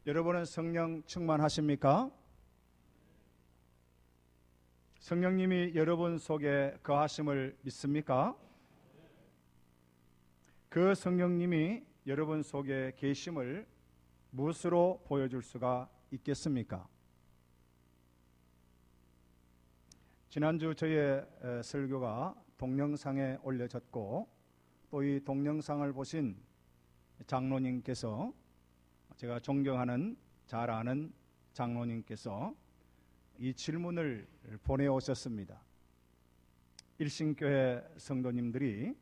여러분은 성령 충만하십니까? 성령님이 여러분 속에 거하심을 믿습니까? 그 성령님이 여러분 속에 계심을 무엇으로 보여줄 수가 있겠습니까? 지난주 저의 설교가 동영상에 올려졌고 또 이 동영상을 보신 장로님께서, 제가 존경하는 잘 아는 장로님께서 이 질문을 보내오셨습니다. 일신교회 성도님들이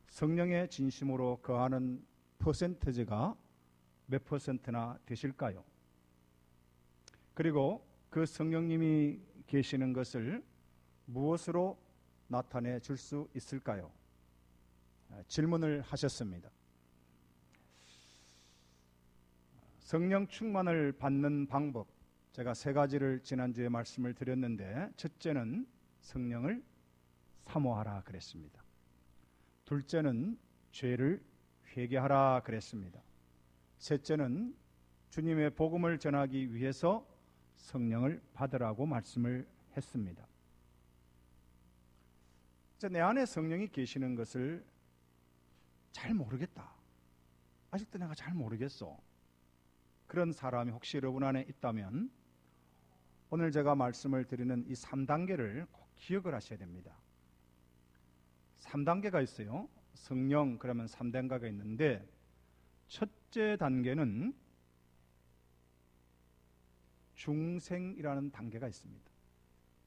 성령의 진심으로 거하는 퍼센티지가 몇 퍼센트나 되실까요? 그리고 그 성령님이 계시는 것을 무엇으로 나타내 줄 수 있을까요? 질문을 하셨습니다. 성령 충만을 받는 방법, 제가 세 가지를 지난주에 말씀을 드렸는데, 첫째는 성령을 사모하라 그랬습니다. 둘째는 죄를 회개하라 그랬습니다. 셋째는 주님의 복음을 전하기 위해서 성령을 받으라고 말씀을 했습니다. 내 안에 성령이 계시는 것을 잘 모르겠다, 아직도 내가 잘 모르겠어, 그런 사람이 혹시 여러분 안에 있다면 오늘 제가 말씀을 드리는 이 3단계를 꼭 기억을 하셔야 됩니다. 3단계가 있어요. 성령 그러면 3단계가 있는데, 첫째 단계는 중생이라는 단계가 있습니다.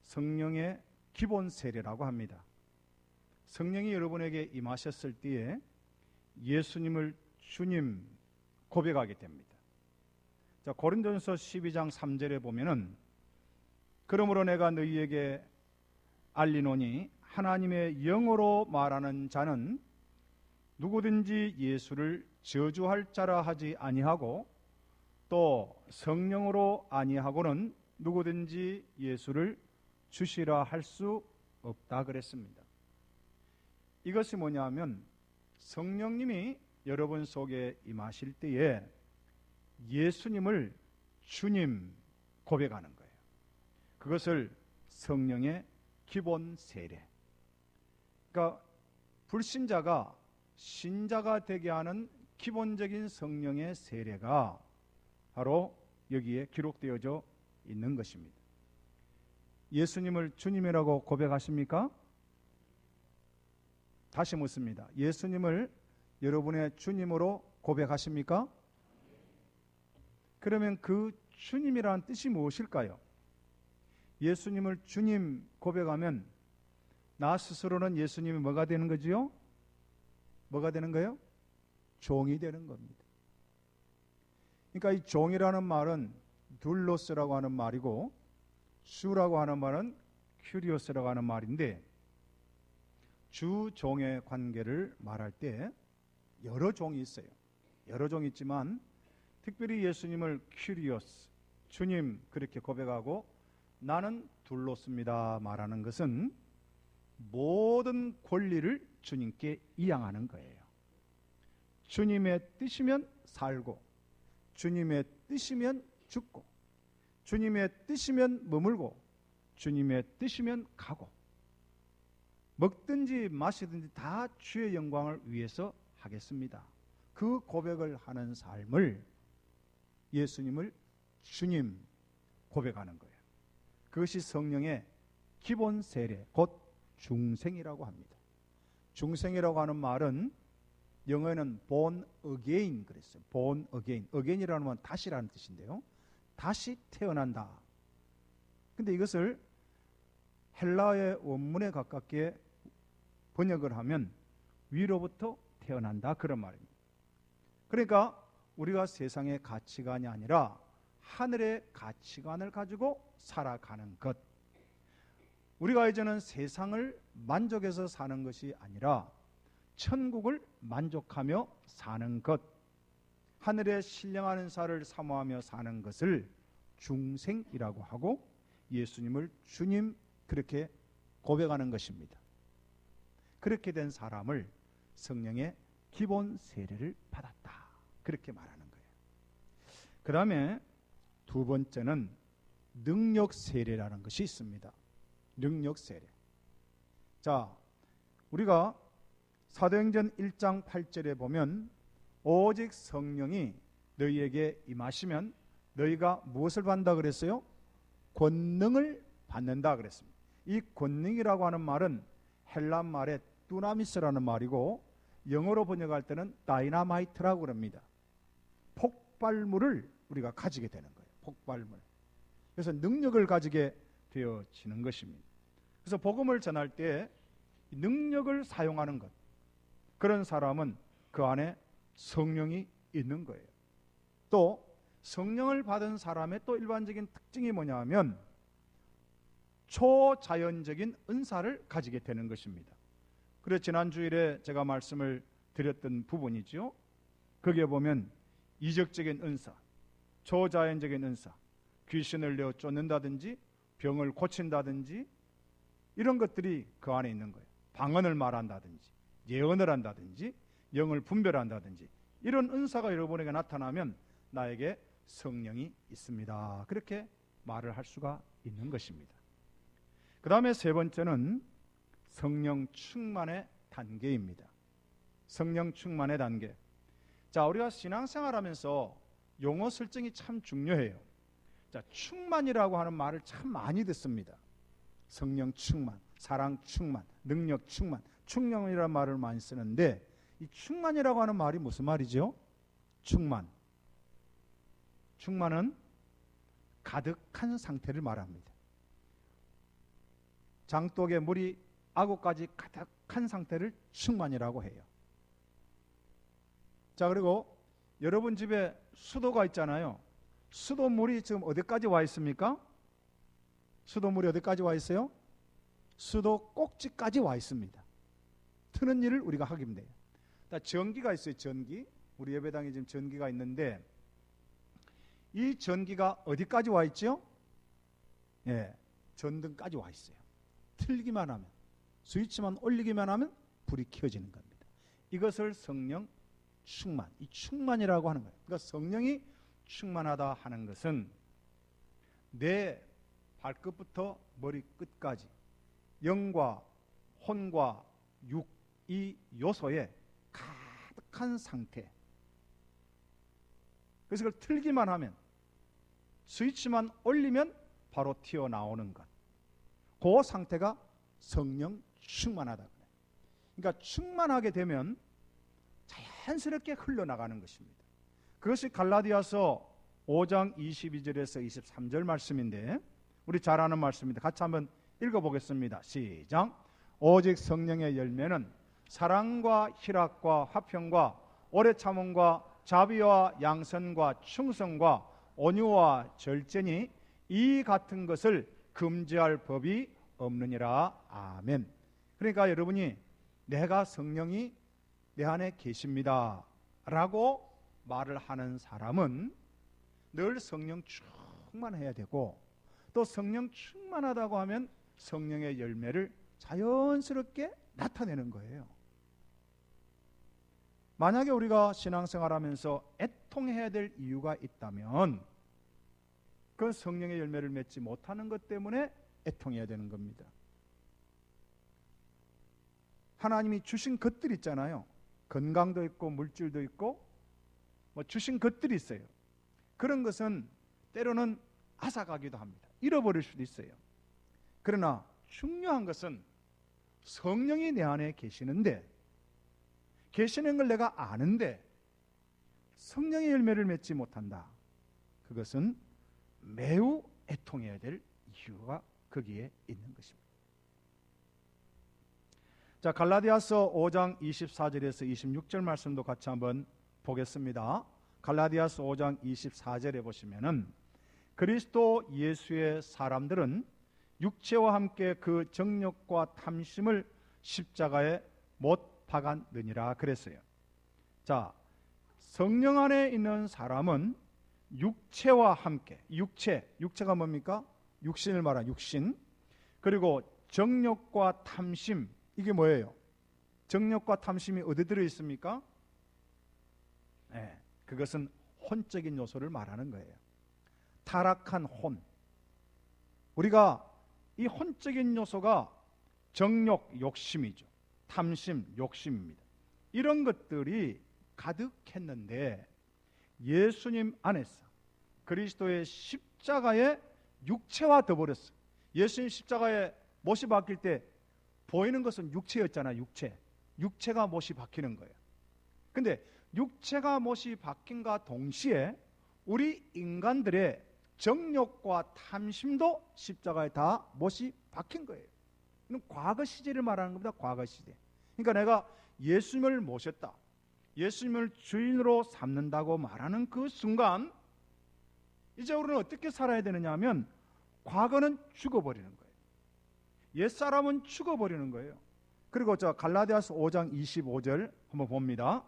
성령의 기본 세례라고 합니다. 성령이 여러분에게 임하셨을 때에 예수님을 주님 고백하게 됩니다. 자, 고린도전서 12장 3절에 보면은, 그러므로 내가 너희에게 알리노니 하나님의 영으로 말하는 자는 누구든지 예수를 저주할 자라 하지 아니하고 또 성령으로 아니하고는 누구든지 예수를 주시라 할 수 없다 그랬습니다. 이것이 뭐냐면, 성령님이 여러분 속에 임하실 때에 예수님을 주님 고백하는 거예요. 그것을 성령의 기본 세례. 그러니까 불신자가 신자가 되게 하는 기본적인 성령의 세례가 바로 여기에 기록되어져 있는 것입니다. 예수님을 주님이라고 고백하십니까? 다시 묻습니다. 예수님을 여러분의 주님으로 고백하십니까? 그러면 그 주님이라는 뜻이 무엇일까요? 예수님을 주님 고백하면 나 스스로는 예수님이 뭐가 되는 거지요? 뭐가 되는 거예요? 종이 되는 겁니다. 그러니까 이 종이라는 말은 둘로스라고 하는 말이고, 주라고 하는 말은 큐리오스라고 하는 말인데, 주 종의 관계를 말할 때 여러 종이 있어요. 여러 종이 있지만 특별히 예수님을 큐리오스, 주님 그렇게 고백하고 나는 둘로스입니다 말하는 것은 모든 권리를 주님께 이양하는 거예요. 주님의 뜻이면 살고, 주님의 뜻이면 죽고, 주님의 뜻이면 머물고, 주님의 뜻이면 가고, 먹든지 마시든지 다 주의 영광을 위해서 하겠습니다. 그 고백을 하는 삶을 예수님을 주님 고백하는 거예요. 그것이 성령의 기본 세례, 곧 중생이라고 합니다. 중생이라고 하는 말은 영어에는 born again 그랬어요. born again. again이라는 건 다시라는 뜻인데요. 다시 태어난다. 근데 이것을 헬라어의 원문에 가깝게 번역을 하면 위로부터 태어난다 그런 말입니다. 그러니까 우리가 세상의 가치관이 아니라 하늘의 가치관을 가지고 살아가는 것. 우리가 이제는 세상을 만족해서 사는 것이 아니라 천국을 만족하며 사는 것, 하늘에 신령하는 살을 사모하며 사는 것을 중생이라고 하고 예수님을 주님 그렇게 고백하는 것입니다. 그렇게 된 사람을 성령의 기본 세례를 받았다 그렇게 말하는 거예요. 그 다음에 두 번째는 능력 세례라는 것이 있습니다. 능력 세례. 자, 우리가 사도행전 1장 8절에 보면 오직 성령이 너희에게 임하시면 너희가 무엇을 받는다 그랬어요? 권능을 받는다 그랬습니다. 이 권능이라고 하는 말은 헬라 말의 뚜나미스라는 말이고 영어로 번역할 때는 다이나마이트라고 그럽니다. 폭발물을 우리가 가지게 되는 거예요. 폭발물. 그래서 능력을 가지게 되어지는 것입니다. 그래서 복음을 전할 때 능력을 사용하는 것, 그런 사람은 그 안에 성령이 있는 거예요. 또 성령을 받은 사람의 또 일반적인 특징이 뭐냐 하면 초자연적인 은사를 가지게 되는 것입니다. 그래서 지난 주일에 제가 말씀을 드렸던 부분이죠. 거기에 보면 이적적인 은사, 초자연적인 은사, 귀신을 내어 쫓는다든지 병을 고친다든지 이런 것들이 그 안에 있는 거예요. 방언을 말한다든지 예언을 한다든지 영을 분별한다든지 이런 은사가 여러분에게 나타나면 나에게 성령이 있습니다. 그렇게 말을 할 수가 있는 것입니다. 그 다음에 세 번째는 성령 충만의 단계입니다. 성령 충만의 단계. 자, 우리가 신앙생활하면서 용어 설정이 참 중요해요. 자, 충만이라고 하는 말을 참 많이 듣습니다. 성령 충만, 사랑 충만, 능력 충만, 충령이라는 말을 많이 쓰는데 이 충만이라고 하는 말이 무슨 말이죠? 충만. 충만은 가득한 상태를 말합니다. 장독에 물이 아구까지 가득한 상태를 충만이라고 해요. 자, 그리고 여러분 집에 수도가 있잖아요. 수도물이 지금 어디까지 와 있습니까? 수도물이 어디까지 와 있어요? 수도 꼭지까지 와 있습니다. 트는 일을 우리가 하기면 돼요. 전기가 있어요. 전기. 우리 예배당에 지금 전기가 있는데 이 전기가 어디까지 와 있죠? 예, 전등까지 와 있어요. 틀기만 하면, 스위치만 올리기만 하면 불이 켜지는 겁니다. 이것을 성령 충만, 이 충만이라고 하는 거예요. 그러니까 성령이 충만하다 하는 것은 내 발끝부터 머리끝까지 영과 혼과 육, 이 요소에 가득한 상태. 그래서 그걸 틀기만 하면, 스위치만 올리면 바로 튀어나오는 것. 그 상태가 성령 충만하다. 그러니까 충만하게 되면 자연스럽게 흘러나가는 것입니다. 그것이 갈라디아서 5장 22절에서 23절 말씀인데 우리 잘 아는 말씀입니다. 같이 한번 읽어보겠습니다. 시작. 오직 성령의 열매는 사랑과 희락과 화평과 오래 참음과 자비와 양선과 충성과 온유와 절제니 이 같은 것을 금지할 법이 없느니라. 아멘. 그러니까 여러분이 내가 성령이 내 안에 계십니다 라고 말을 하는 사람은 늘 성령 충만해야 되고, 또 성령 충만하다고 하면 성령의 열매를 자연스럽게 나타내는 거예요. 만약에 우리가 신앙생활하면서 애통해야 될 이유가 있다면 그 성령의 열매를 맺지 못하는 것 때문에 애통해야 되는 겁니다. 하나님이 주신 것들이 있잖아요. 건강도 있고 물질도 있고 주신 것들이 있어요. 그런 것은 때로는 앗아가기도 합니다. 잃어버릴 수도 있어요. 그러나 중요한 것은 성령이 내 안에 계시는데, 계시는 걸 내가 아는데 성령의 열매를 맺지 못한다. 그것은 매우 애통해야 될 이유가 거기에 있는 것입니다. 자, 갈라디아서 5장 24절에서 26절 말씀도 같이 한번 보겠습니다. 갈라디아서 5장 24절에 보시면은 그리스도 예수의 사람들은 육체와 함께 그 정욕과 탐심을 십자가에 못 박았느니라 그랬어요. 자, 성령 안에 있는 사람은 육체와 함께, 육체가 뭡니까? 육신을 말한 육신. 그리고 정욕과 탐심, 이게 뭐예요? 정욕과 탐심이 어디 들어 있습니까? 네, 그것은 혼적인 요소를 말하는 거예요. 타락한 혼. 우리가 이 혼적인 요소가 정욕, 욕심이죠. 탐심, 욕심입니다. 이런 것들이 가득했는데 예수님 안에서 그리스도의 십자가에 육체화 되어버렸어요. 예수님 십자가에 못이 박힐 때 보이는 것은 육체였잖아요. 육체가 못이 박히는 거예요. 근데 육체가 못이 박힌과 동시에 우리 인간들의 정욕과 탐심도 십자가에 다 못이 박힌 거예요. 이건 과거 시제를 말하는 겁니다. 과거 시제. 그러니까 내가 예수님을 모셨다, 예수님을 주인으로 삼는다고 말하는 그 순간 이제 우리는 어떻게 살아야 되느냐 하면 과거는 죽어버리는 거예요. 옛사람은 죽어버리는 거예요. 그리고 저 갈라디아서 5장 25절 한번 봅니다.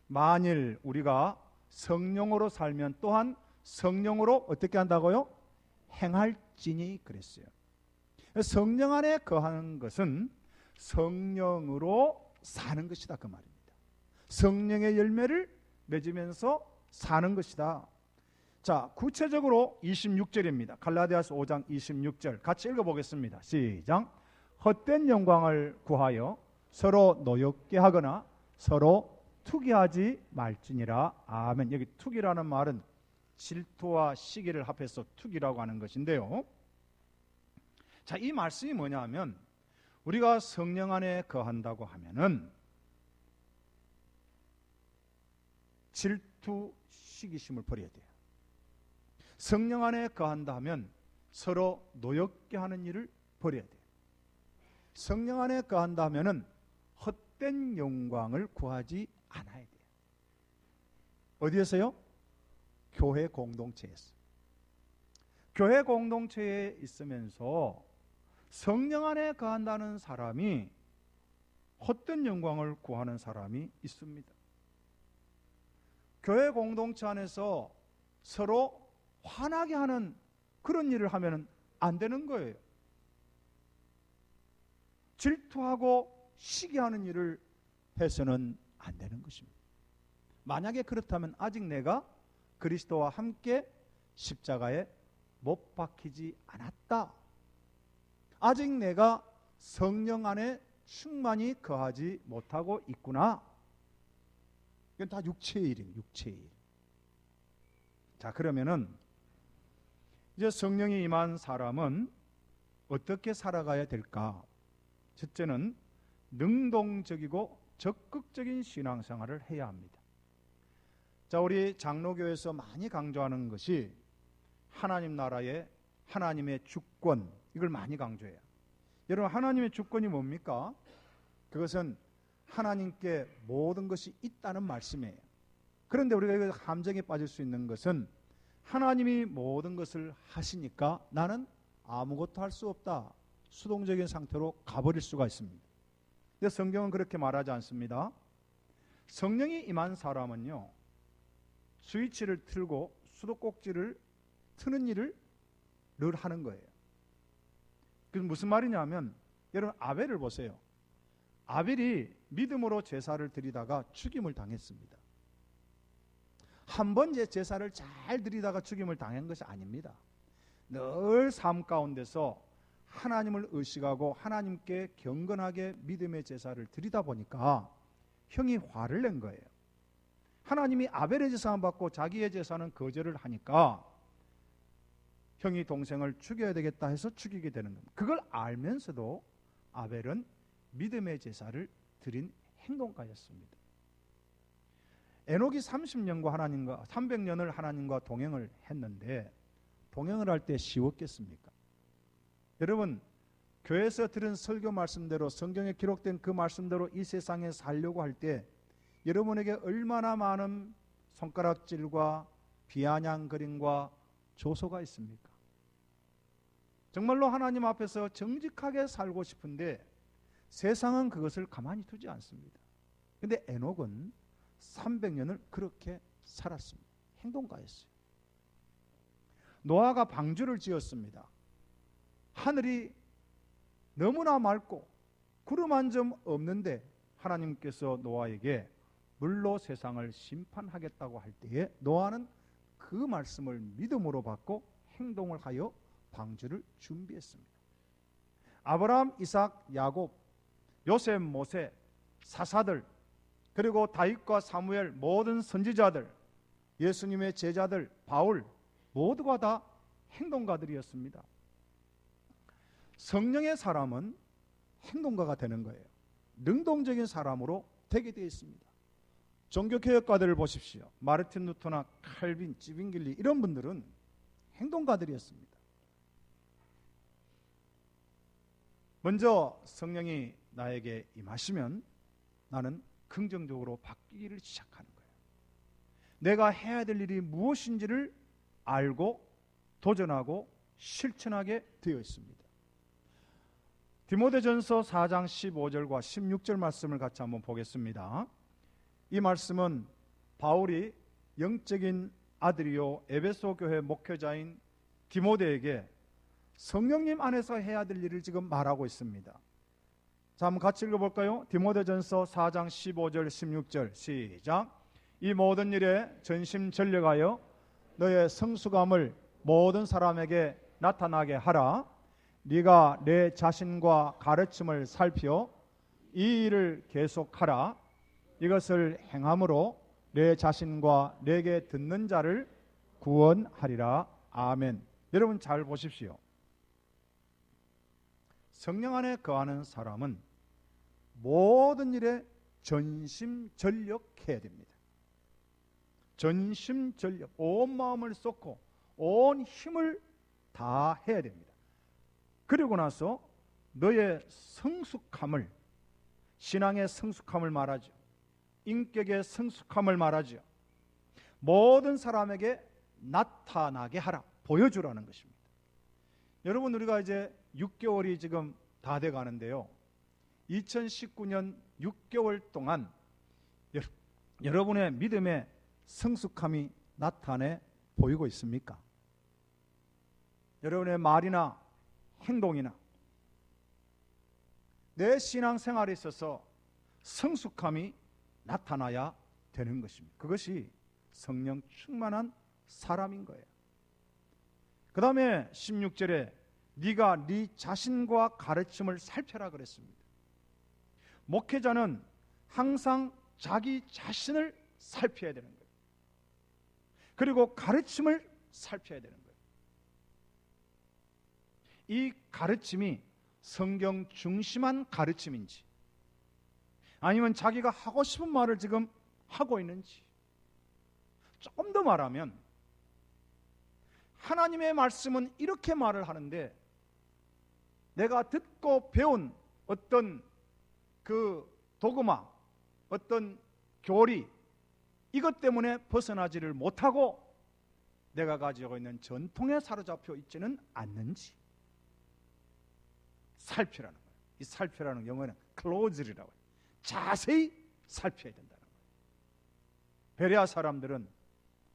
만일 우리가 성령으로 살면 또한 성령으로 어떻게 한다고요? 행할지니 그랬어요. 성령 안에 거하는 것은 성령으로 사는 것이다 그 말입니다. 성령의 열매를 맺으면서 사는 것이다. 자, 구체적으로 26절입니다. 갈라디아서 5장 26절 같이 읽어보겠습니다. 시작. 헛된 영광을 구하여 서로 노엽게 하거나 서로 투기하지 말지니라. 아멘. 여기 투기라는 말은 질투와 시기를 합해서 투기라고 하는 것인데요. 자, 이 말씀이 뭐냐면 우리가 성령 안에 거한다고 하면은 질투, 시기심을 버려야 돼요. 성령 안에 거한다 하면 서로 노엽게 하는 일을 버려야 돼요. 성령 안에 거한다 하면은 헛된 영광을 구하지 않아야 돼요. 어디에서요? 교회 공동체에서. 교회 공동체에 있으면서 성령 안에 거한다는 사람이 헛된 영광을 구하는 사람이 있습니다. 교회 공동체 안에서 서로 화나게 하는 그런 일을 하면 안 되는 거예요. 질투하고 시기하는 일을 해서는 안 되는 것입니다. 만약에 그렇다면 아직 내가 그리스도와 함께 십자가에 못 박히지 않았다. 아직 내가 성령 안에 충만히 거하지 못하고 있구나. 이건 다 육체의 일이에요. 육체의 일. 자, 그러면은 이제 성령이 임한 사람은 어떻게 살아가야 될까? 첫째는 능동적이고 적극적인 신앙생활을 해야 합니다. 자, 우리 장로교에서 많이 강조하는 것이 하나님 나라의 하나님의 주권, 이걸 많이 강조해요. 여러분, 하나님의 주권이 뭡니까? 그것은 하나님께 모든 것이 있다는 말씀이에요. 그런데 우리가 이거 함정에 빠질 수 있는 것은 하나님이 모든 것을 하시니까 나는 아무것도 할 수 없다, 수동적인 상태로 가버릴 수가 있습니다. 근데 성경은 그렇게 말하지 않습니다. 성령이 임한 사람은요, 스위치를 틀고 수도꼭지를 트는 일을 늘 하는 거예요. 그게 무슨 말이냐면, 여러분 아벨을 보세요. 아벨이 믿음으로 제사를 드리다가 죽임을 당했습니다. 한 번 제사를 잘 드리다가 죽임을 당한 것이 아닙니다. 늘 삶 가운데서 하나님을 의식하고 하나님께 경건하게 믿음의 제사를 드리다 보니까 형이 화를 낸 거예요. 하나님이 아벨의 제사만 받고 자기의 제사는 거절을 하니까 형이 동생을 죽여야 되겠다 해서 죽이게 되는 겁니다. 그걸 알면서도 아벨은 믿음의 제사를 드린 행동가였습니다. 에녹이 300년을 하나님과 동행을 했는데 동행을 할 때 쉬웠겠습니까? 여러분, 교회에서 들은 설교 말씀대로, 성경에 기록된 그 말씀대로 이 세상에 살려고 할 때 여러분에게 얼마나 많은 손가락질과 비아냥거림과 조소가 있습니까? 정말로 하나님 앞에서 정직하게 살고 싶은데 세상은 그것을 가만히 두지 않습니다. 그런데 에녹은 300년을 그렇게 살았습니다. 행동가였어요. 노아가 방주를 지었습니다. 하늘이 너무나 맑고 구름 한 점 없는데 하나님께서 노아에게 물로 세상을 심판하겠다고 할 때에 노아는 그 말씀을 믿음으로 받고 행동을 하여 방주를 준비했습니다. 아브라함, 이삭, 야곱, 요셉, 모세, 사사들, 그리고 다윗과 사무엘, 모든 선지자들, 예수님의 제자들, 바울, 모두가 다 행동가들이었습니다. 성령의 사람은 행동가가 되는 거예요. 능동적인 사람으로 되게 되어 있습니다. 종교개혁가들을 보십시오. 마르틴 루터나 칼빈, 지빙길리 이런 분들은 행동가들이었습니다. 먼저 성령이 나에게 임하시면 나는 긍정적으로 바뀌기를 시작하는 거예요. 내가 해야 될 일이 무엇인지를 알고 도전하고 실천하게 되어 있습니다. 디모데전서 4장 15절과 16절 말씀을 같이 한번 보겠습니다. 이 말씀은 바울이 영적인 아들이요 에베소 교회 목회자인 디모데에게 성령님 안에서 해야 될 일을 지금 말하고 있습니다. 자, 한번 같이 읽어볼까요? 디모데전서 4장 15절 16절 시작. 이 모든 일에 전심전력하여 너의 성숙함을 모든 사람에게 나타나게 하라. 네가 내 자신과 가르침을 살펴 이 일을 계속하라. 이것을 행함으로 내 자신과 내게 듣는 자를 구원하리라. 아멘. 여러분 잘 보십시오. 성령 안에 거하는 사람은 모든 일에 전심전력해야 됩니다. 전심전력, 온 마음을 쏟고 온 힘을 다 해야 됩니다. 그리고 나서 너의 성숙함을, 신앙의 성숙함을 말하죠. 인격의 성숙함을 말하죠. 모든 사람에게 나타나게 하라, 보여주라는 것입니다. 여러분, 우리가 이제 6개월이 지금 다 돼 가는데요. 2019년 6개월 동안 여러분의 믿음의 성숙함이 나타내 보이고 있습니까? 여러분의 말이나 행동이나 내 신앙생활에 있어서 성숙함이 나타나야 되는 것입니다. 그것이 성령 충만한 사람인 거예요. 그 다음에 16절에 네가 네 자신과 가르침을 살펴라 그랬습니다. 목회자는 항상 자기 자신을 살펴야 되는 거예요. 그리고 가르침을 살펴야 되는 거예요. 이 가르침이 성경 중심한 가르침인지 아니면 자기가 하고 싶은 말을 지금 하고 있는지, 조금 더 말하면 하나님의 말씀은 이렇게 말을 하는데 내가 듣고 배운 어떤 그 도그마, 어떤 교리, 이것 때문에 벗어나지를 못하고 내가 가지고 있는 전통에 사로잡혀 있지는 않는지 살피라는 거예요. 이 살피라는 영어는 close이라고 해요. 자세히 살펴야 된다는 거예요. 베레아 사람들은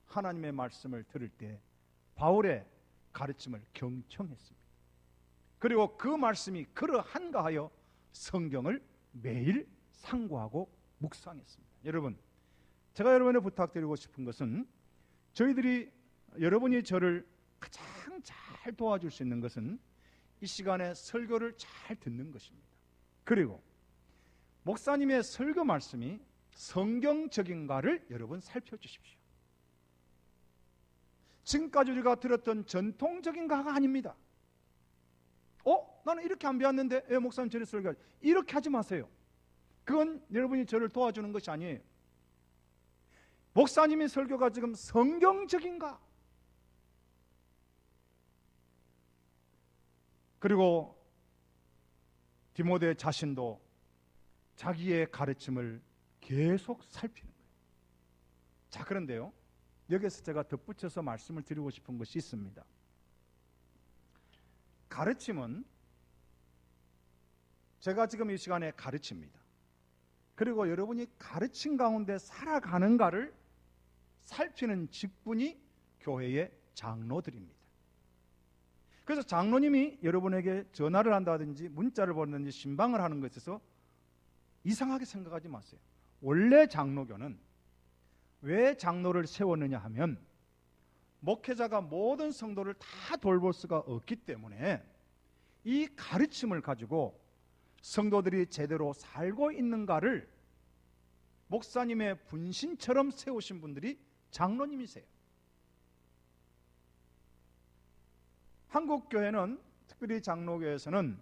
하나님의 말씀을 들을 때 바울의 가르침을 경청했습니다. 그리고 그 말씀이 그러한가 하여 성경을 매일 상고하고 묵상했습니다. 여러분, 제가 여러분에 부탁드리고 싶은 것은 여러분이 저를 가장 잘 도와줄 수 있는 것은 이 시간에 설교를 잘 듣는 것입니다. 그리고 목사님의 설교 말씀이 성경적인가를 여러분 살펴주십시오. 지금까지 우리가 들었던 전통적인가가 아닙니다. 나는 이렇게 안 배웠는데 왜 목사님 저를 설교하지? 이렇게 하지 마세요. 그건 여러분이 저를 도와주는 것이 아니에요. 목사님의 설교가 지금 성경적인가? 그리고 디모데 자신도 자기의 가르침을 계속 살피는 거예요. 자, 그런데요, 여기서 제가 덧붙여서 말씀을 드리고 싶은 것이 있습니다. 가르침은 제가 지금 이 시간에 가르칩니다. 그리고 여러분이 가르침 가운데 살아가는가를 살피는 직분이 교회의 장로들입니다. 그래서 장로님이 여러분에게 전화를 한다든지 문자를 보내든지 신방을 하는 것에서 이상하게 생각하지 마세요. 원래 장로교는 왜 장로를 세웠느냐 하면 목회자가 모든 성도를 다 돌볼 수가 없기 때문에 이 가르침을 가지고 성도들이 제대로 살고 있는가를 목사님의 분신처럼 세우신 분들이 장로님이세요. 한국교회는 특별히 장로교에서는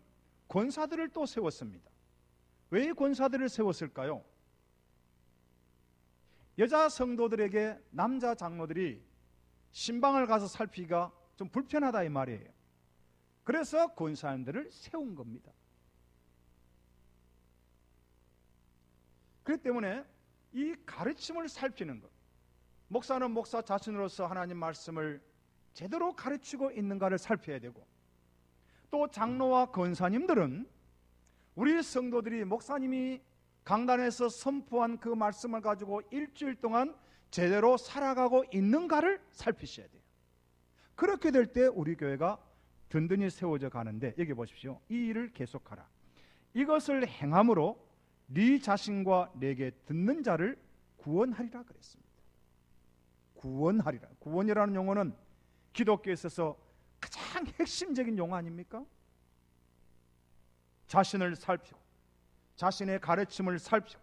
권사들을 또 세웠습니다. 왜 권사들을 세웠을까요? 여자 성도들에게 남자 장로들이 신방을 가서 살피기가 좀 불편하다 이 말이에요. 그래서 권사님들을 세운 겁니다. 그렇기 때문에 이 가르침을 살피는 것, 목사는 목사 자신으로서 하나님 말씀을 제대로 가르치고 있는가를 살펴야 되고, 또 장로와 권사님들은 우리 성도들이 목사님이 강단에서 선포한 그 말씀을 가지고 일주일 동안 제대로 살아가고 있는가를 살피셔야 돼요. 그렇게 될 때 우리 교회가 든든히 세워져 가는데, 여기 보십시오. 이 일을 계속하라. 이것을 행함으로 네 자신과 내게 듣는 자를 구원하리라 그랬습니다. 구원하리라. 구원이라는 용어는 기독교에 있어서 가장 핵심적인 용어 아닙니까? 자신을 살피고 자신의 가르침을 살피고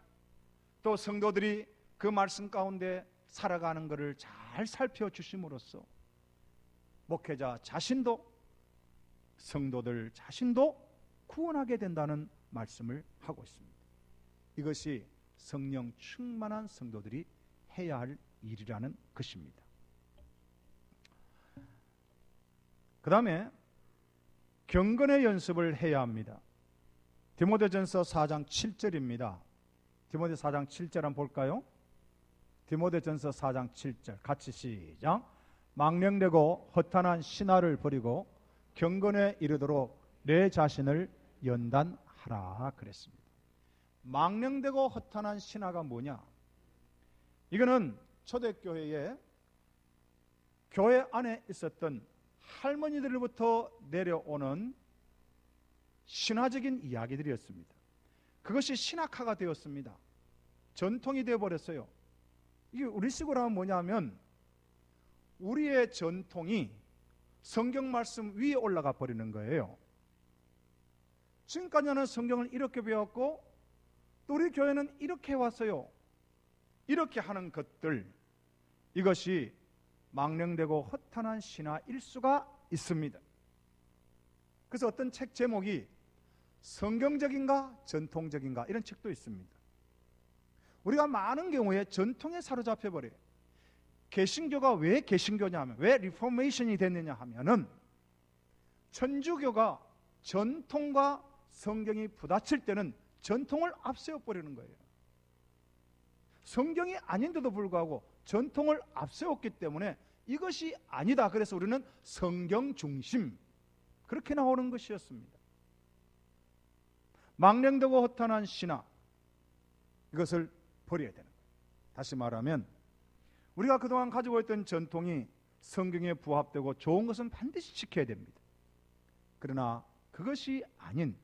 또 성도들이 그 말씀 가운데 살아가는 것을 잘 살펴주심으로써 목회자 자신도 성도들 자신도 구원하게 된다는 말씀을 하고 있습니다. 이것이 성령 충만한 성도들이 해야 할 일이라는 것입니다. 그 다음에 경건의 연습을 해야 합니다. 디모데전서 4장 7절입니다. 디모데 4장 7절 한번 볼까요? 디모데전서 4장 7절 같이 시작. 망령되고 허탄한 신화를 버리고 경건에 이르도록 내 자신을 연단하라 그랬습니다. 망령되고 허탄한 신화가 뭐냐? 이거는 초대교회에 교회 안에 있었던 할머니들로부터 내려오는 신화적인 이야기들이었습니다. 그것이 신학화가 되었습니다. 전통이 되어버렸어요. 이게 우리식으로 하면 뭐냐면 우리의 전통이 성경 말씀 위에 올라가 버리는 거예요. 지금까지는 성경을 이렇게 배웠고 또 우리 교회는 이렇게 왔어요. 이렇게 하는 것들, 이것이 망령되고 허탄한 신화일 수가 있습니다. 그래서 어떤 책 제목이 성경적인가 전통적인가 이런 책도 있습니다. 우리가 많은 경우에 전통에 사로잡혀 버려요. 개신교가 왜 개신교냐 하면, 왜 리포메이션이 됐느냐 하면은 천주교가 전통과 성경이 부딪힐 때는 전통을 앞세워 버리는 거예요. 성경이 아닌데도 불구하고 전통을 앞세웠기 때문에 이것이 아니다. 그래서 우리는 성경 중심, 그렇게 나오는 것이었습니다. 망령되고 허탄한 신화, 이것을 버려야 되는 거예요. 다시 말하면 우리가 그동안 가지고 있던 전통이 성경에 부합되고 좋은 것은 반드시 지켜야 됩니다. 그러나 그것이 아닌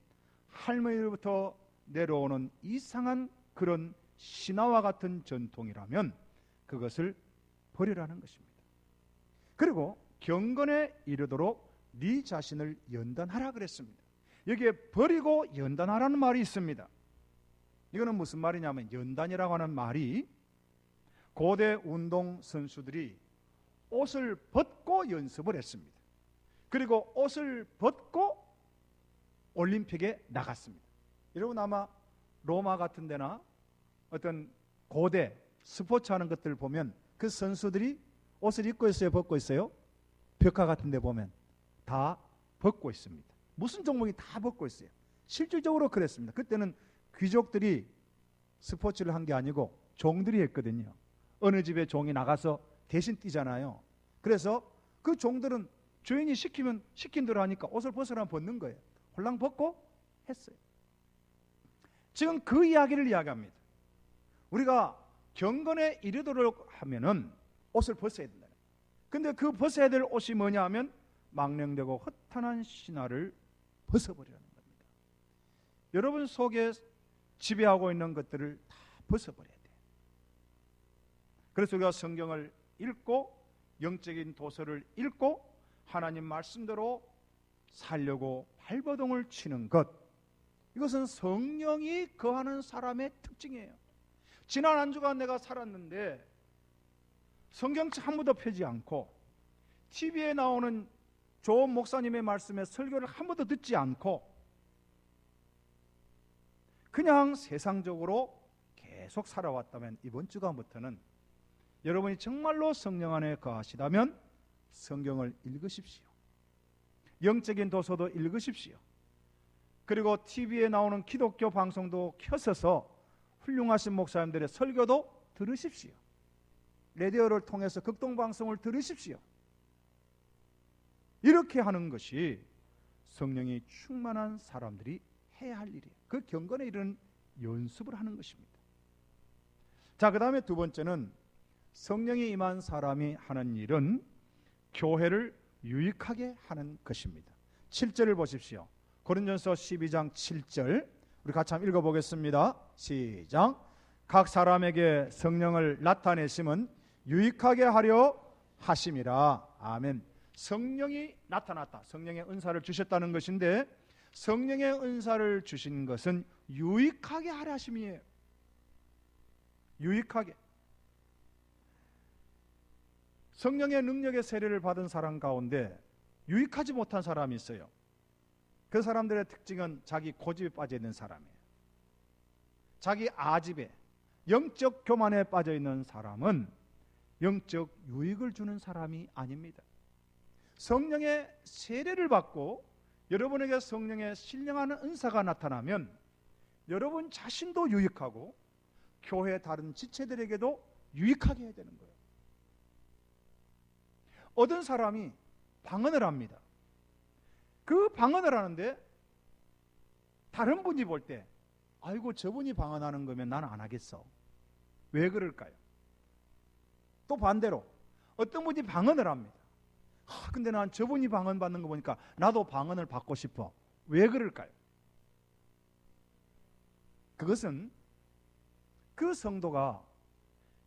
할머니로부터 내려오는 이상한 그런 신화와 같은 전통이라면 그것을 버리라는 것입니다. 그리고 경건에 이르도록 네 자신을 연단하라 그랬습니다. 여기에 버리고 연단하라는 말이 있습니다. 이거는 무슨 말이냐면, 연단이라고 하는 말이 고대 운동 선수들이 옷을 벗고 연습을 했습니다. 그리고 옷을 벗고 올림픽에 나갔습니다. 여러분 아마 로마 같은 데나 어떤 고대 스포츠 하는 것들 보면 그 선수들이 옷을 입고 있어요, 벗고 있어요? 벽화 같은 데 보면 다 벗고 있습니다. 무슨 종목이 다 벗고 있어요. 실질적으로 그랬습니다. 그때는 귀족들이 스포츠를 한 게 아니고 종들이 했거든요. 어느 집에 종이 나가서 대신 뛰잖아요. 그래서 그 종들은 주인이 시키면 시킨 대로 하니까 옷을 벗으라면 벗는 거예요. 홀랑 벗고 했어요. 지금 그 이야기를 이야기합니다. 우리가 경건에 이르도록 하면은 옷을 벗어야 된다. 근데 그 벗어야 될 옷이 뭐냐 하면 망령되고 허탄한 신화를 벗어버리라는 겁니다. 여러분 속에 지배하고 있는 것들을 다 벗어버려야 돼요. 그래서 우리가 성경을 읽고 영적인 도서를 읽고 하나님 말씀대로 살려고 발버둥을 치는 것, 이것은 성령이 거하는 사람의 특징이에요. 지난 한 주간 내가 살았는데 성경책 한 번도 펴지 않고 TV에 나오는 좋은 목사님의 말씀에 설교를 한 번도 듣지 않고 그냥 세상적으로 계속 살아왔다면 이번 주간부터는 여러분이 정말로 성령 안에 거하시다면 성경을 읽으십시오. 영적인 도서도 읽으십시오. 그리고 TV에 나오는 기독교 방송도 켜서서 훌륭하신 목사님들의 설교도 들으십시오. 라디오를 통해서 극동방송을 들으십시오. 이렇게 하는 것이 성령이 충만한 사람들이 해야 할 일이에요. 그 경건에 이르는 연습을 하는 것입니다. 자, 그 다음에 두 번째는 성령이 임한 사람이 하는 일은 교회를 유익하게 하는 것입니다. 7절을 보십시오. 고린도전서 12장 7절 우리 같이 한번 읽어보겠습니다. 시작. 각 사람에게 성령을 나타내심은 유익하게 하려 하심이라. 아멘. 성령이 나타났다. 성령의 은사를 주셨다는 것인데 성령의 은사를 주신 것은 유익하게 하려 하심이에요. 유익하게. 성령의 능력의 세례를 받은 사람 가운데 유익하지 못한 사람이 있어요. 그 사람들의 특징은 자기 고집에 빠져 있는 사람이에요. 자기 아집에, 영적 교만에 빠져 있는 사람은 영적 유익을 주는 사람이 아닙니다. 성령의 세례를 받고 여러분에게 성령의 신령하는 은사가 나타나면 여러분 자신도 유익하고 교회 다른 지체들에게도 유익하게 해야 되는 거예요. 어떤 사람이 방언을 합니다. 그 방언을 하는데 다른 분이 볼 때 아이고 저분이 방언하는 거면 나는 안 하겠어. 왜 그럴까요? 또 반대로 어떤 분이 방언을 합니다. 근데 난 저분이 방언 받는 거 보니까 나도 방언을 받고 싶어. 왜 그럴까요? 그것은 그 성도가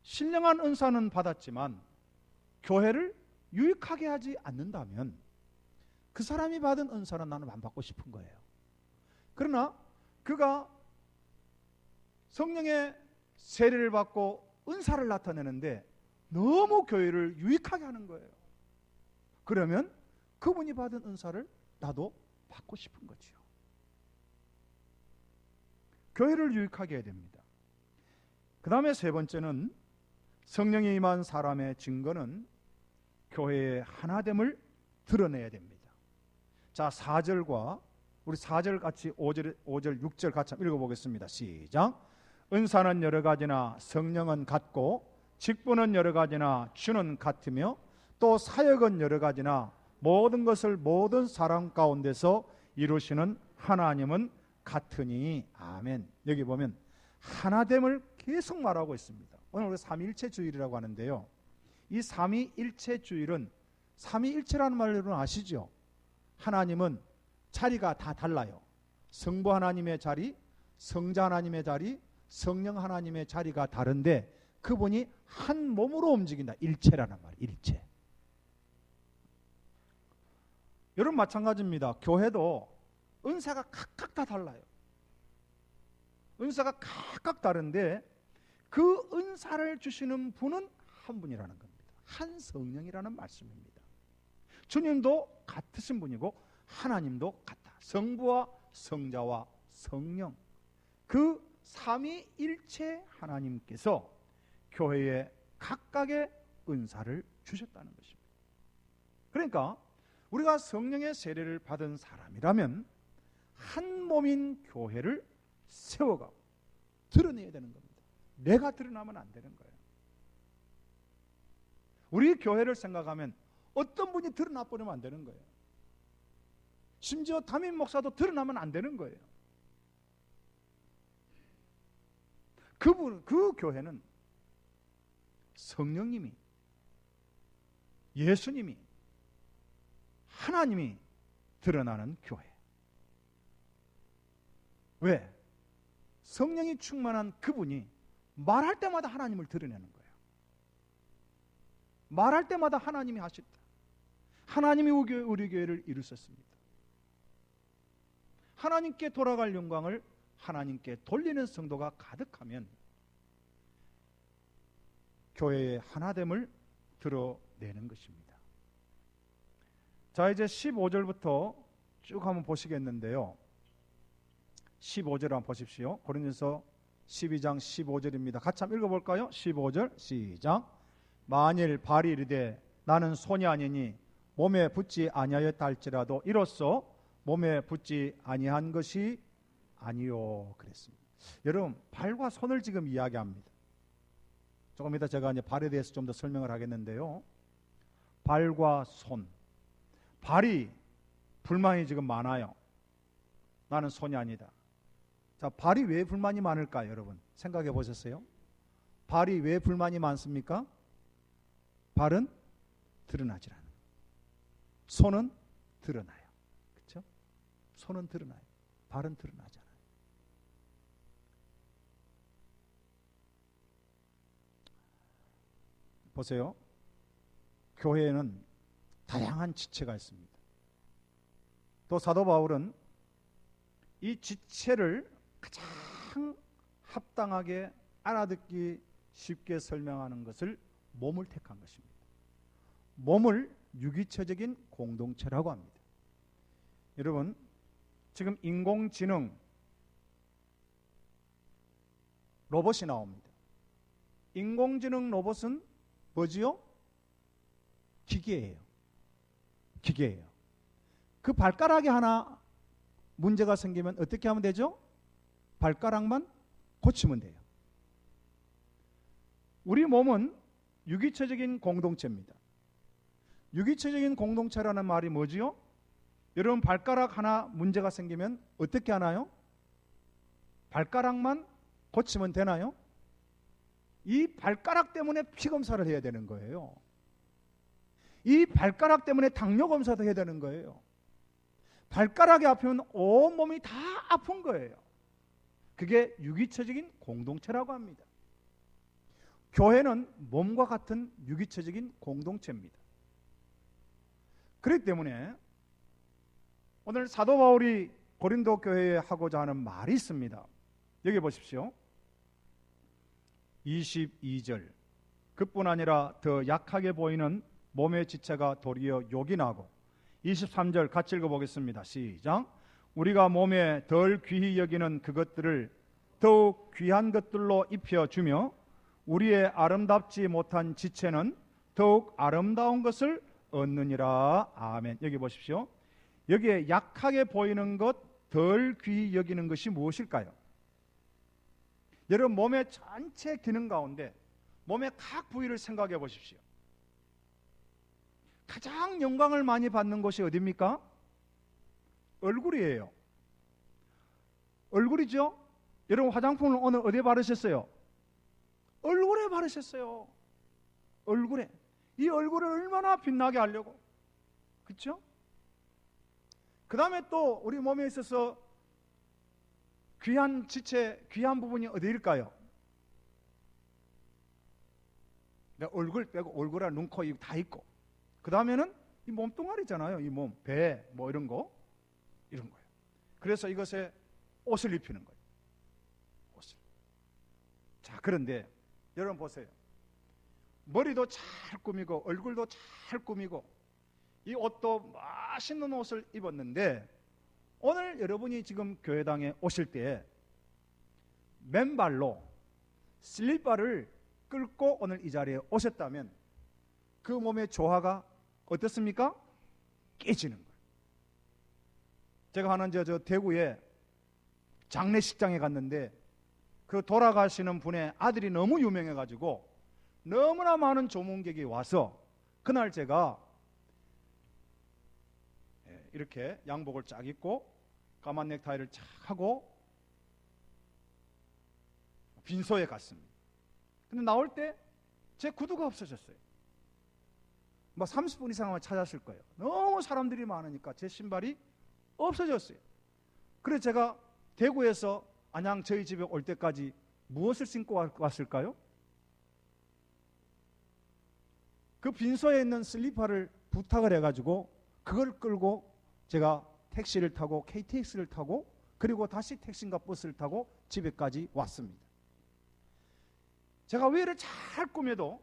신령한 은사는 받았지만 교회를 유익하게 하지 않는다면 그 사람이 받은 은사는 나는 안 받고 싶은 거예요. 그러나 그가 성령의 세례를 받고 은사를 나타내는데 너무 교회를 유익하게 하는 거예요. 그러면 그분이 받은 은사를 나도 받고 싶은 거죠. 교회를 유익하게 해야 됩니다. 그 다음에 세 번째는 성령이 임한 사람의 증거는 교회의 하나됨을 드러내야 됩니다. 자, 4절과 우리 4절 같이 5절, 6절 같이 읽어보겠습니다. 시작. 은사는 여러 가지나 성령은 같고 직분은 여러 가지나 주는 같으며 또 사역은 여러 가지나 모든 것을 모든 사람 가운데서 이루시는 하나님은 같으니. 아멘. 여기 보면 하나됨을 계속 말하고 있습니다. 오늘 우리 삼위일체주일이라고 하는데요. 이 삼위일체주일은 삼위일체라는 말로는 아시죠? 하나님은 자리가 다 달라요. 성부 하나님의 자리, 성자 하나님의 자리, 성령 하나님의 자리가 다른데 그분이 한 몸으로 움직인다. 일체라는 말, 일체. 여러분 마찬가지입니다. 교회도 은사가 각각 다 달라요. 은사가 각각 다른데 그 은사를 주시는 분은 한 분이라는 겁니다. 한 성령이라는 말씀입니다. 주님도 같으신 분이고 하나님도 같다. 성부와 성자와 성령, 그 삼위일체 하나님께서 교회에 각각의 은사를 주셨다는 것입니다. 그러니까 우리가 성령의 세례를 받은 사람이라면 한 몸인 교회를 세워가고 드러내야 되는 겁니다. 내가 드러나면 안 되는 거예요. 우리 교회를 생각하면 어떤 분이 드러나 버리면 안 되는 거예요. 심지어 담임 목사도 드러나면 안 되는 거예요. 그 교회는 성령님이, 예수님이, 하나님이 드러나는 교회. 왜? 성령이 충만한 그분이 말할 때마다 하나님을 드러내는 거예요. 말할 때마다 하나님이 하셨다. 하나님이 우리 교회를 이루셨습니다. 하나님께 돌아갈 영광을 하나님께 돌리는 성도가 가득하면 교회의 하나됨을 드러내는 것입니다. 자, 이제 15절부터 쭉 한번 보시겠는데요. 15절 한번 보십시오. 고린도서 12장 15절입니다. 같이 한번 읽어볼까요? 15절 시작. 만일 발이 이르되 나는 손이 아니니 몸에 붙지 아니하였다 할지라도 이로써 몸에 붙지 아니한 것이 아니요 그랬습니다. 여러분, 발과 손을 지금 이야기합니다. 조금 이따 제가 이제 발에 대해서 좀 더 설명을 하겠는데요. 발과 손, 발이 불만이 지금 많아요. 나는 손이 아니다. 자, 발이 왜 불만이 많을까요, 여러분? 생각해 보셨어요? 발이 왜 불만이 많습니까? 발은 드러나질 않아요. 손은 드러나요. 그렇죠? 손은 드러나요. 발은 드러나지 않아요. 보세요. 교회에는 다양한 지체가 있습니다. 또 사도 바울은 이 지체를 가장 합당하게 알아듣기 쉽게 설명하는 것을 몸을 택한 것입니다. 몸을 유기체적인 공동체라고 합니다. 여러분, 지금 인공지능 로봇이 나옵니다. 인공지능 로봇은 뭐지요? 기계예요. 기계예요. 그 발가락에 하나 문제가 생기면 어떻게 하면 되죠? 발가락만 고치면 돼요. 우리 몸은 유기체적인 공동체입니다. 유기체적인 공동체라는 말이 뭐지요? 여러분, 발가락 하나 문제가 생기면 어떻게 하나요? 발가락만 고치면 되나요? 이 발가락 때문에 피검사를 해야 되는 거예요. 이 발가락 때문에 당뇨 검사도 해야 되는 거예요. 발가락이 아프면 온몸이 다 아픈 거예요. 그게 유기체적인 공동체라고 합니다. 교회는 몸과 같은 유기체적인 공동체입니다. 그렇기 때문에 오늘 사도 바울이 고린도 교회에 하고자 하는 말이 있습니다. 여기 보십시오. 22절. 그뿐 아니라 더 약하게 보이는 몸의 지체가 도리어 욕이 나고, 23절 같이 읽어보겠습니다. 시작. 우리가 몸에 덜 귀히 여기는 그것들을 더욱 귀한 것들로 입혀주며 우리의 아름답지 못한 지체는 더욱 아름다운 것을 얻느니라. 아멘. 여기 보십시오. 여기에 약하게 보이는 것, 덜 귀히 여기는 것이 무엇일까요? 여러분, 몸의 전체 기능 가운데 몸의 각 부위를 생각해 보십시오. 가장 영광을 많이 받는 곳이 어디입니까? 얼굴이에요. 얼굴이죠? 여러분, 화장품을 오늘 어디에 바르셨어요? 얼굴에 바르셨어요. 얼굴에. 이 얼굴을 얼마나 빛나게 하려고. 그렇죠? 그 다음에 또 우리 몸에 있어서 귀한 지체, 귀한 부분이 어디일까요? 얼굴 빼고 얼굴에 눈, 코, 입 다 있고, 그 다음에는 이 몸뚱아리잖아요. 이 몸, 배, 뭐 이런 거, 이런 거예요. 그래서 이것에 옷을 입히는 거예요. 옷을. 자, 그런데 여러분 보세요. 머리도 잘 꾸미고 얼굴도 잘 꾸미고 이 옷도 맛있는 옷을 입었는데, 오늘 여러분이 지금 교회당에 오실 때 맨발로 슬리퍼를 끌고 오늘 이 자리에 오셨다면 그 몸의 조화가 어떻습니까? 깨지는 거예요. 제가 하는 저 대구에 장례식장에 갔는데 그 돌아가시는 분의 아들이 너무 유명해가지고 너무나 많은 조문객이 와서 그날 제가 이렇게 양복을 쫙 입고 까만 넥타이를 쫙 하고 빈소에 갔습니다. 근데 나올 때 제 구두가 없어졌어요. 막 30분 이상만 찾았을 거예요. 너무 사람들이 많으니까 제 신발이 없어졌어요. 그래서 제가 대구에서 안양 저희 집에 올 때까지 무엇을 신고 왔을까요? 그 빈소에 있는 슬리퍼를 부탁을 해가지고 그걸 끌고 제가 택시를 타고 KTX를 타고 그리고 다시 택시인가 버스를 타고 집에까지 왔습니다. 제가 외를 잘 꾸며도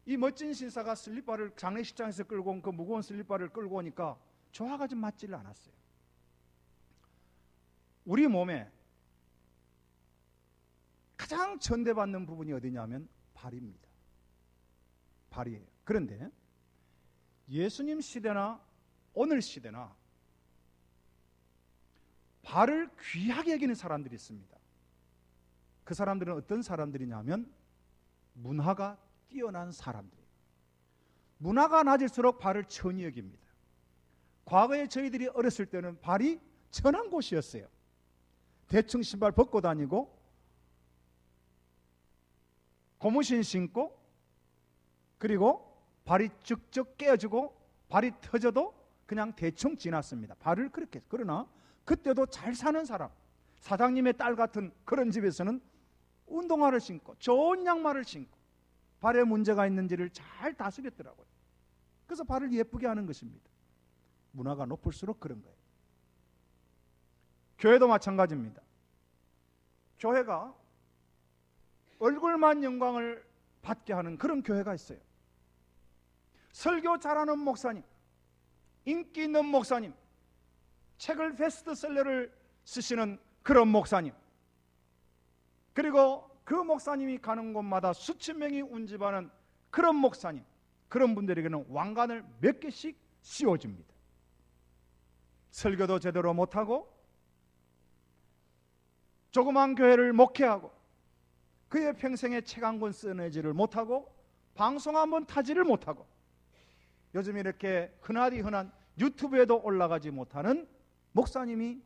이 멋진 신사가 슬리퍼를 장례식장에서 끌고 온 그 무거운 슬리퍼를 끌고 오니까 조화가 좀 맞지를 않았어요. 우리 몸에 가장 전대받는 부분이 어디냐면 발입니다. 발이에요. 그런데 예수님 시대나 오늘 시대나 발을 귀하게 여기는 사람들이 있습니다. 그 사람들은 어떤 사람들이냐면 문화가 뛰어난 사람들이에요. 문화가 낮을수록 발을 천히 여깁니다. 과거에 저희들이 어렸을 때는 발이 천한 곳이었어요. 대충 신발 벗고 다니고 고무신 신고 그리고 발이 쭉쭉 깨어지고 발이 터져도 그냥 대충 지났습니다. 발을 그렇게. 그러나 그때도 잘 사는 사람, 사장님의 딸 같은 그런 집에서는 운동화를 신고 좋은 양말을 신고 발에 문제가 있는지를 잘 다스렸더라고요. 그래서 발을 예쁘게 하는 것입니다. 문화가 높을수록 그런 거예요. 교회도 마찬가지입니다. 교회가 얼굴만 영광을 받게 하는 그런 교회가 있어요. 설교 잘하는 목사님, 인기 있는 목사님, 책을 베스트셀러를 쓰시는 그런 목사님, 그리고 그 목사님이 가는 곳마다 수천 명이 운집하는 그런 목사님, 그런 분들에게는 왕관을 몇 개씩 씌워줍니다. 설교도 제대로 못하고 조그만 교회를 목회하고 그의 평생에 책 한 권 써내지를 못하고 방송 한 번 타지를 못하고 요즘 이렇게 흔하디 흔한 유튜브에도 올라가지 못하는 목사님이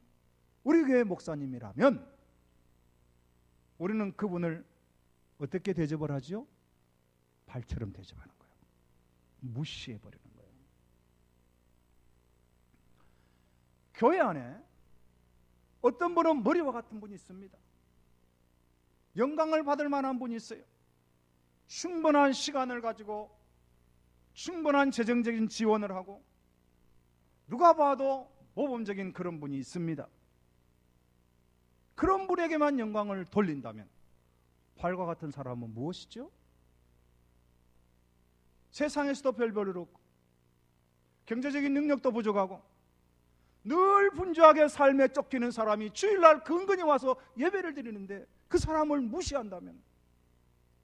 우리 교회 목사님이라면 우리는 그분을 어떻게 대접을 하죠? 발처럼 대접하는 거예요. 무시해버리는 거예요. 교회 안에 어떤 분은 머리와 같은 분이 있습니다. 영광을 받을 만한 분이 있어요. 충분한 시간을 가지고 충분한 재정적인 지원을 하고 누가 봐도 모범적인 그런 분이 있습니다. 그런 분에게만 영광을 돌린다면 발과 같은 사람은 무엇이죠? 세상에서도 별 볼일 없고 경제적인 능력도 부족하고 늘 분주하게 삶에 쫓기는 사람이 주일날 근근히 와서 예배를 드리는데 그 사람을 무시한다면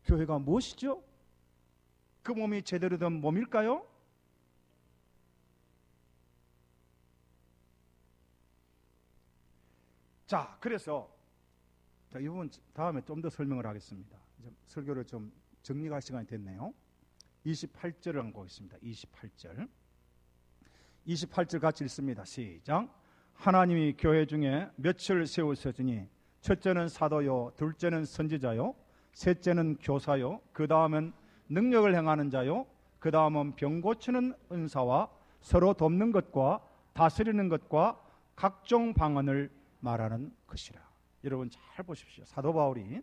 교회가 무엇이죠? 그 몸이 제대로 된 몸일까요? 자, 그래서 이 부분 다음에 좀 더 설명을 하겠습니다. 이제 설교를 좀 정리할 시간이 됐네요. 28절을 한번 보겠습니다. 28절 같이 읽습니다. 시작. 하나님이 교회 중에 몇을 세우셨으니 첫째는 사도요, 둘째는 선지자요, 셋째는 교사요, 그 다음은 능력을 행하는 자요, 그 다음은 병 고치는 은사와 서로 돕는 것과 다스리는 것과 각종 방언을 말하는 것이라. 여러분 잘 보십시오. 사도 바울이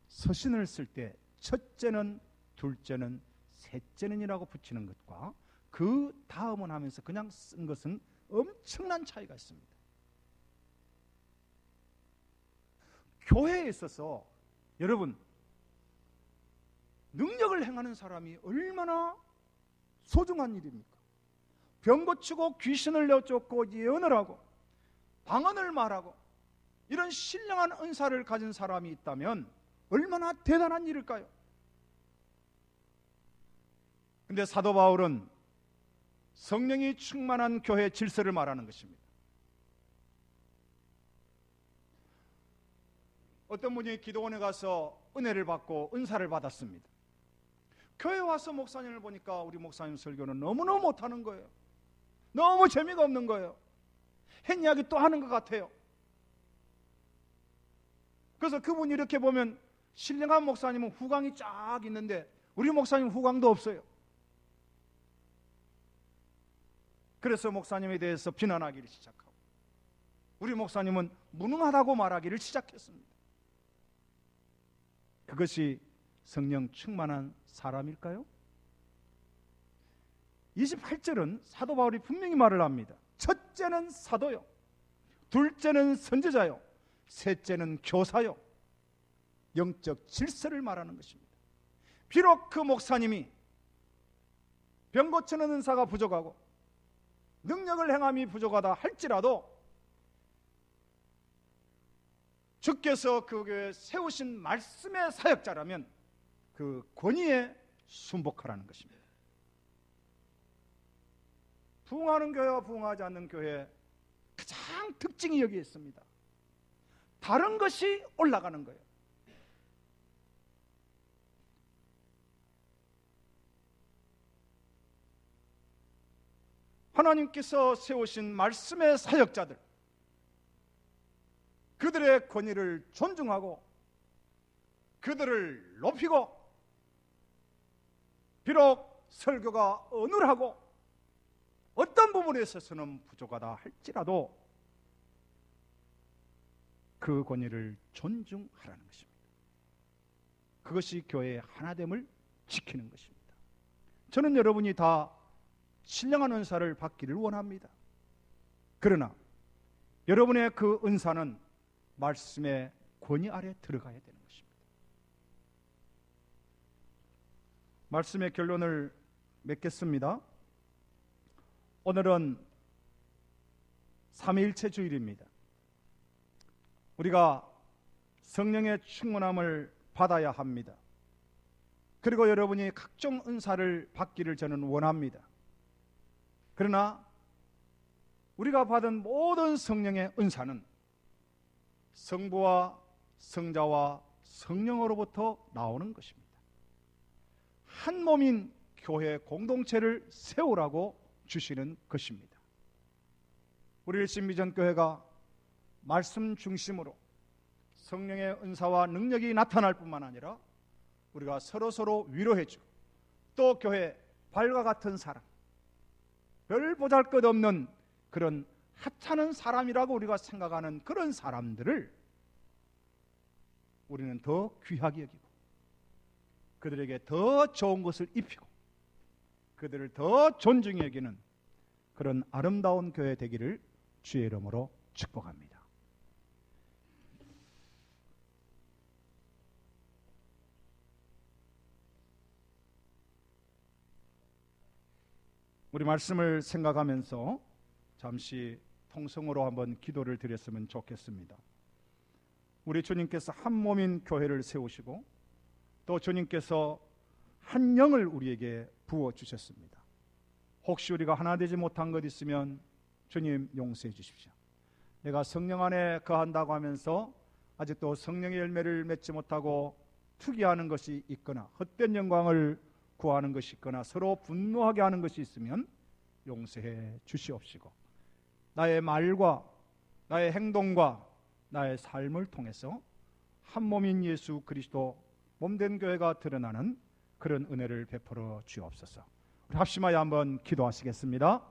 서신을 쓸 때 첫째는, 둘째는, 셋째는이라고 붙이는 것과 그 다음은 하면서 그냥 쓴 것은 엄청난 차이가 있습니다. 교회에 있어서 여러분 능력을 행하는 사람이 얼마나 소중한 일입니까? 병 고치고 귀신을 내쫓고 예언을 하고 방언을 말하고 이런 신령한 은사를 가진 사람이 있다면 얼마나 대단한 일일까요? 근데 사도 바울은 성령이 충만한 교회 질서를 말하는 것입니다. 어떤 분이 기도원에 가서 은혜를 받고 은사를 받았습니다. 교회 와서 목사님을 보니까 우리 목사님 설교는 너무너무 못하는 거예요. 너무 재미가 없는 거예요. 한 이야기 또 하는 것 같아요. 그래서 그분이 이렇게 보면 신령한 목사님은 후광이 쫙 있는데 우리 목사님 후광도 없어요. 그래서 목사님에 대해서 비난하기를 시작하고 우리 목사님은 무능하다고 말하기를 시작했습니다. 그것이 성령 충만한 사람일까요? 28절은 사도 바울이 분명히 말을 합니다. 첫째는 사도요, 둘째는 선지자요, 셋째는 교사요. 영적 질서를 말하는 것입니다. 비록 그 목사님이 병 고치는 은사가 부족하고 능력을 행함이 부족하다 할지라도 주께서 그 교회에 세우신 말씀의 사역자라면 그 권위에 순복하라는 것입니다. 부흥하는 교회와 부흥하지 않는 교회의 가장 특징이 여기에 있습니다. 다른 것이 올라가는 거예요. 하나님께서 세우신 말씀의 사역자들, 그들의 권위를 존중하고 그들을 높이고, 비록 설교가 어눌하고 어떤 부분에 있어서는 부족하다 할지라도 그 권위를 존중하라는 것입니다. 그것이 교회의 하나됨을 지키는 것입니다. 저는 여러분이 다 신령한 은사를 받기를 원합니다. 그러나 여러분의 그 은사는 말씀의 권위 아래 들어가야 되는 것입니다. 말씀의 결론을 맺겠습니다. 오늘은 삼위일체 주일입니다. 우리가 성령의 충만함을 받아야 합니다. 그리고 여러분이 각종 은사를 받기를 저는 원합니다. 그러나 우리가 받은 모든 성령의 은사는 성부와 성자와 성령으로부터 나오는 것입니다. 한 몸인 교회 공동체를 세우라고 주시는 것입니다. 우리 일신비전교회가 말씀 중심으로 성령의 은사와 능력이 나타날 뿐만 아니라 우리가 서로 위로해주고, 또 교회 발과 같은 사람, 별 보잘것없는 그런 하찮은 사람이라고 우리가 생각하는 그런 사람들을 우리는 더 귀하게 여기고, 그들에게 더 좋은 것을 입히고, 그들을 더 존중히 여기는 그런 아름다운 교회 되기를 주의 이름으로 축복합니다. 우리 말씀을 생각하면서 잠시 통성으로 한번 기도를 드렸으면 좋겠습니다. 우리 주님께서 한 몸인 교회를 세우시고, 또 주님께서 한 영을 우리에게 부어주셨습니다. 혹시 우리가 하나 되지 못한 것 있으면 주님 용서해 주십시오. 내가 성령 안에 거한다고 하면서 아직도 성령의 열매를 맺지 못하고 투기하는 것이 있거나 헛된 영광을 구하는 것이 있거나 서로 분노하게 하는 것이 있으면 용서해 주시옵시고, 나의 말과 나의 행동과 나의 삶을 통해서 한 몸인 예수 그리스도 몸된 교회가 드러나는 그런 은혜를 베풀어 주옵소서. 우리 합심하여 한번 기도하시겠습니다.